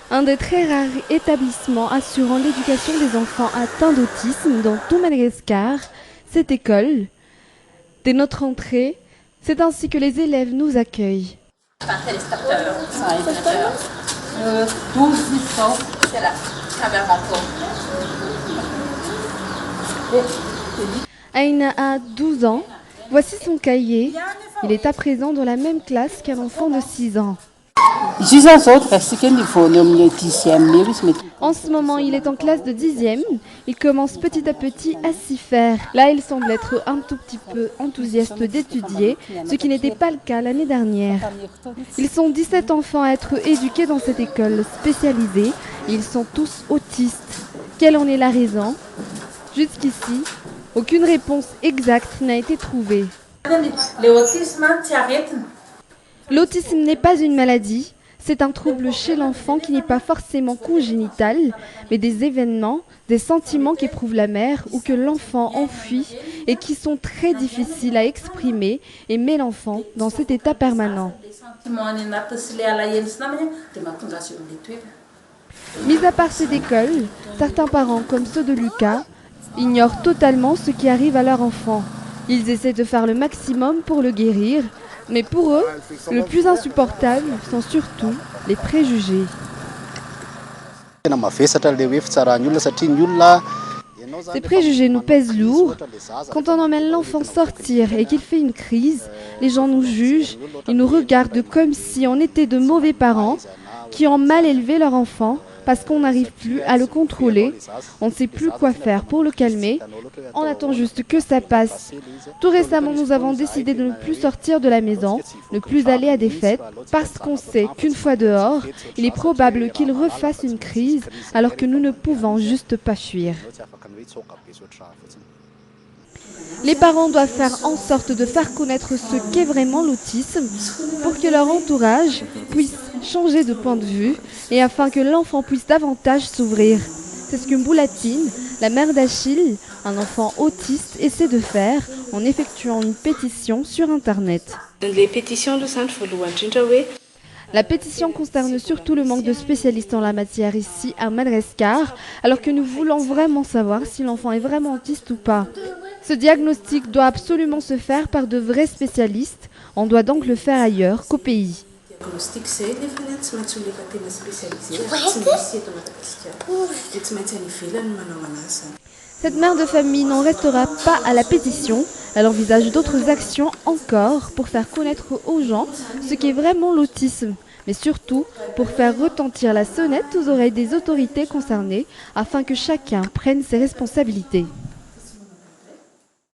Un des très rares établissements assurant l'éducation des enfants atteints d'autisme dans tout Madagascar, cette école. Dès notre entrée, c'est ainsi que les élèves nous accueillent. Enfin, téléspectateurs, téléspectateurs. 12 licences. C'est la caméra pour. Aina a 12 ans. Voici son cahier. Il est à présent dans la même classe qu'un enfant de 6 ans. En ce moment, il est en classe de 10e. Il commence petit à petit à s'y faire. Là, il semble être un tout petit peu enthousiaste d'étudier, ce qui n'était pas le cas l'année dernière. Ils sont 17 enfants à être éduqués dans cette école spécialisée. Ils sont tous autistes. Quelle en est la raison? Jusqu'ici, aucune réponse exacte n'a été trouvée. L'autisme n'est pas une maladie. C'est un trouble chez l'enfant qui n'est pas forcément congénital, mais des événements, des sentiments qu'éprouve la mère ou que l'enfant enfuit et qui sont très difficiles à exprimer et met l'enfant dans cet état permanent. Mis à part cette école, certains parents, comme ceux de Lucas, ignorent totalement ce qui arrive à leur enfant. Ils essaient de faire le maximum pour le guérir, mais pour eux, le plus insupportable sont surtout les préjugés. Ces préjugés nous pèsent lourd. Quand on emmène l'enfant sortir et qu'il fait une crise, les gens nous jugent, ils nous regardent comme si on était de mauvais parents qui ont mal élevé leur enfant parce qu'on n'arrive plus à le contrôler, on ne sait plus quoi faire pour le calmer, on attend juste que ça passe. Tout récemment, nous avons décidé de ne plus sortir de la maison, ne plus aller à des fêtes, parce qu'on sait qu'une fois dehors, il est probable qu'il refasse une crise alors que nous ne pouvons juste pas fuir. Les parents doivent faire en sorte de faire connaître ce qu'est vraiment l'autisme pour que leur entourage puisse changer de point de vue et afin que l'enfant puisse davantage s'ouvrir. C'est ce que Mboulatine, la mère d'Achille, un enfant autiste, essaie de faire en effectuant une pétition sur Internet. La pétition concerne surtout le manque de spécialistes en la matière ici à Madagascar, alors que nous voulons vraiment savoir si l'enfant est vraiment autiste ou pas. Ce diagnostic doit absolument se faire par de vrais spécialistes. On doit donc le faire ailleurs qu'au pays. Cette mère de famille n'en restera pas à la pétition. Elle envisage d'autres actions encore pour faire connaître aux gens ce qu'est vraiment l'autisme, mais surtout pour faire retentir la sonnette aux oreilles des autorités concernées afin que chacun prenne ses responsabilités.